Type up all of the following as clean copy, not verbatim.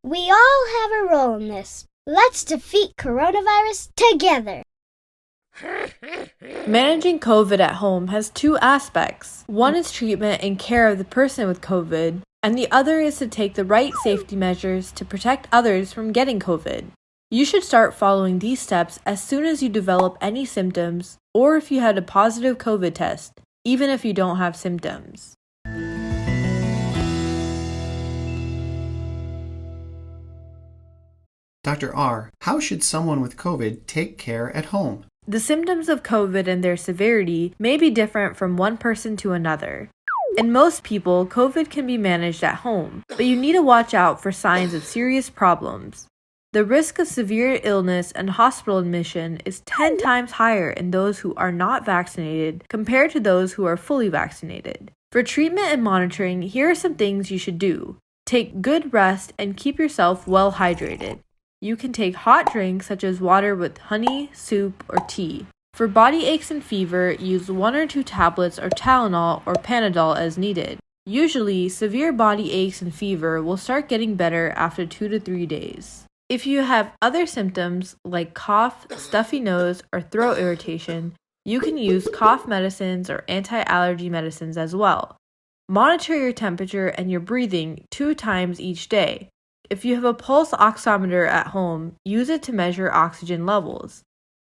We all have a role in this. Let's defeat coronavirus together. Managing COVID at home has two aspects. One is treatment and care of the person with COVID, and the other is to take the right safety measures to protect others from getting COVID. You should start following these steps as soon as you develop any symptoms or if you had a positive COVID test, even if you don't have symptoms. Dr. R., how should someone with COVID take care at home? The symptoms of COVID and their severity may be different from one person to another. In most people, COVID can be managed at home, but you need to watch out for signs of serious problems. The risk of severe illness and hospital admission is 10 times higher in those who are not vaccinated compared to those who are fully vaccinated. For treatment and monitoring, here are some things you should do. Take good rest and keep yourself well hydrated. You can take hot drinks such as water with honey, soup, or tea. For body aches and fever, use 1 or 2 tablets or Tylenol or Panadol as needed. Usually, severe body aches and fever will start getting better after 2 to 3 days. If you have other symptoms like cough, stuffy nose, or throat irritation, you can use cough medicines or anti-allergy medicines as well. Monitor your temperature and your breathing 2 times each day. If you have a pulse oximeter at home, use it to measure oxygen levels.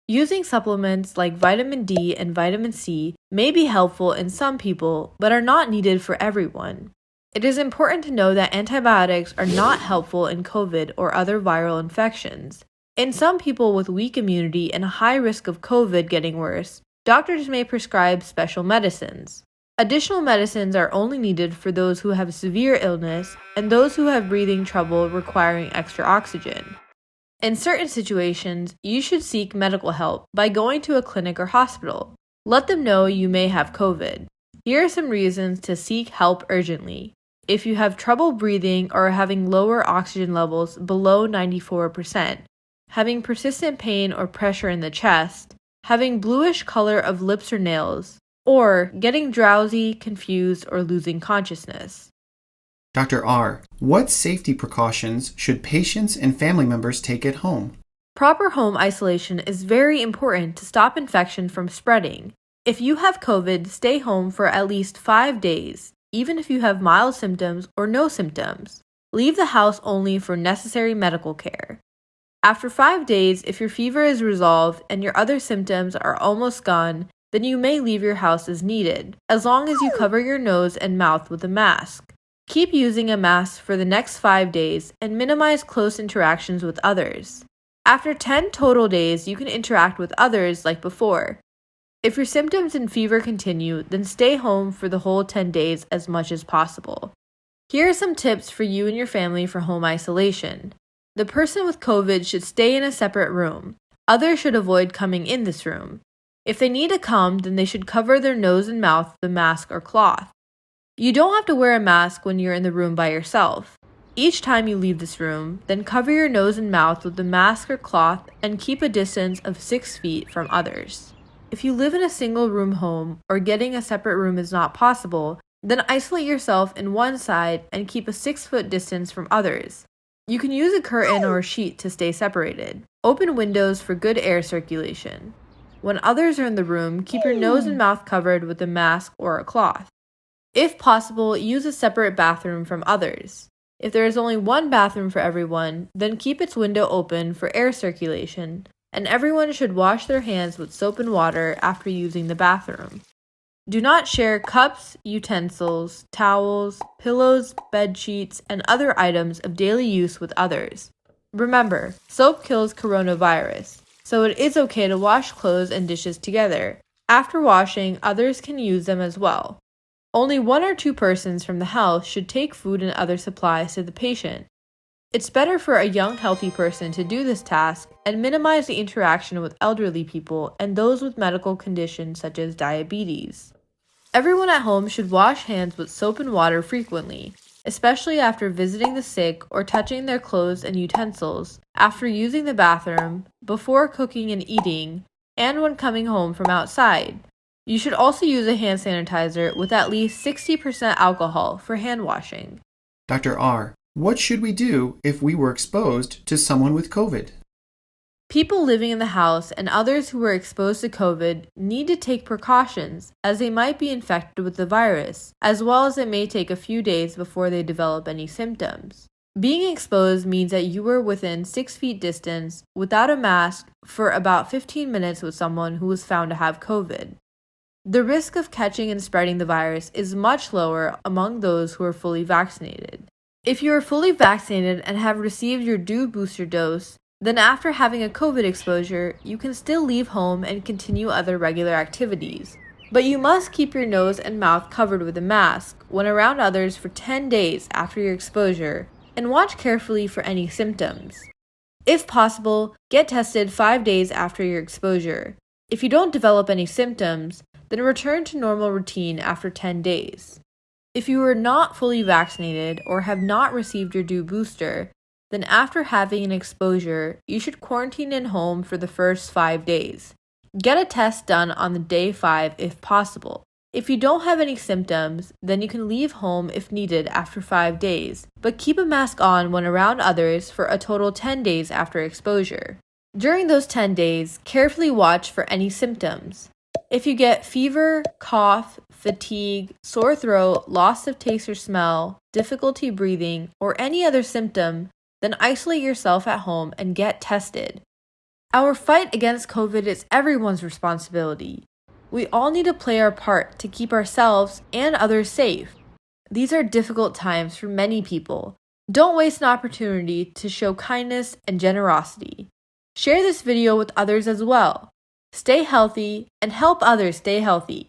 Using supplements like vitamin D and vitamin C may be helpful in some people, but are not needed for everyone. It is important to know that antibiotics are not helpful in COVID or other viral infections. In some people with weak immunity and a high risk of COVID getting worse, doctors may prescribe special medicines. Additional medicines are only needed for those who have severe illness and those who have breathing trouble requiring extra oxygen. In certain situations, you should seek medical help by going to a clinic or hospital. Let them know you may have COVID. Here are some reasons to seek help urgently. If you have trouble breathing or are having lower oxygen levels below 94%, having persistent pain or pressure in the chest, having bluish color of lips or nails, or getting drowsy, confused, or losing consciousness. Dr. R., what safety precautions should patients and family members take at home? Proper home isolation is very important to stop infection from spreading. If you have COVID, stay home for at least 5 days, even if you have mild symptoms or no symptoms. Leave the house only for necessary medical care. After 5 days, if your fever is resolved and your other symptoms are almost gone, then you may leave your house as needed, as long as you cover your nose and mouth with a mask. Keep using a mask for the next 5 days and minimize close interactions with others. After 10 total days, you can interact with others like before. If your symptoms and fever continue, then stay home for the whole 10 days as much as possible. Here are some tips for you and your family for home isolation. The person with COVID should stay in a separate room. Others should avoid coming in this room. If they need to come, then they should cover their nose and mouth with a mask or cloth. You don't have to wear a mask when you're in the room by yourself. Each time you leave this room, then cover your nose and mouth with the mask or cloth and keep a distance of 6 feet from others. If you live in a single-room home or getting a separate room is not possible, then isolate yourself in one side and keep a 6-foot distance from others. You can use a curtain or a sheet to stay separated. Open windows for good air circulation. When others are in the room, keep your nose and mouth covered with a mask or a cloth. If possible, use a separate bathroom from others. If there is only one bathroom for everyone, then keep its window open for air circulation, and everyone should wash their hands with soap and water after using the bathroom. Do not share cups, utensils, towels, pillows, bed sheets, and other items of daily use with others. Remember, soap kills coronavirus, so it is okay to wash clothes and dishes together. After washing, others can use them as well. Only 1 or 2 persons from the house should take food and other supplies to the patient. It's better for a young, healthy person to do this task and minimize the interaction with elderly people and those with medical conditions such as diabetes. Everyone at home should wash hands with soap and water frequently, especially after visiting the sick or touching their clothes and utensils, after using the bathroom, before cooking and eating, and when coming home from outside. You should also use a hand sanitizer with at least 60% alcohol for hand washing. Dr. R., What should we do if we were exposed to someone with COVID? People living in the house and others who were exposed to COVID need to take precautions as they might be infected with the virus, as well as it may take a few days before they develop any symptoms. Being exposed means that you were within 6 feet distance without a mask for about 15 minutes with someone who was found to have COVID. The risk of catching and spreading the virus is much lower among those who are fully vaccinated. If you are fully vaccinated and have received your due booster dose, then after having a COVID exposure, you can still leave home and continue other regular activities. But you must keep your nose and mouth covered with a mask when around others for 10 days after your exposure, and watch carefully for any symptoms. If possible, get tested 5 days after your exposure. If you don't develop any symptoms, then return to normal routine after 10 days. If you are not fully vaccinated or have not received your due booster, then after having an exposure, you should quarantine in home for the first 5 days. Get a test done on the day 5 if possible. If you don't have any symptoms, then you can leave home if needed after 5 days, but keep a mask on when around others for a total 10 days after exposure. During those 10 days, carefully watch for any symptoms. If you get fever, cough, fatigue, sore throat, loss of taste or smell, difficulty breathing, or any other symptom, then isolate yourself at home and get tested. Our fight against COVID is everyone's responsibility. We all need to play our part to keep ourselves and others safe. These are difficult times for many people. Don't waste an opportunity to show kindness and generosity. Share this video with others as well. Stay healthy and help others stay healthy.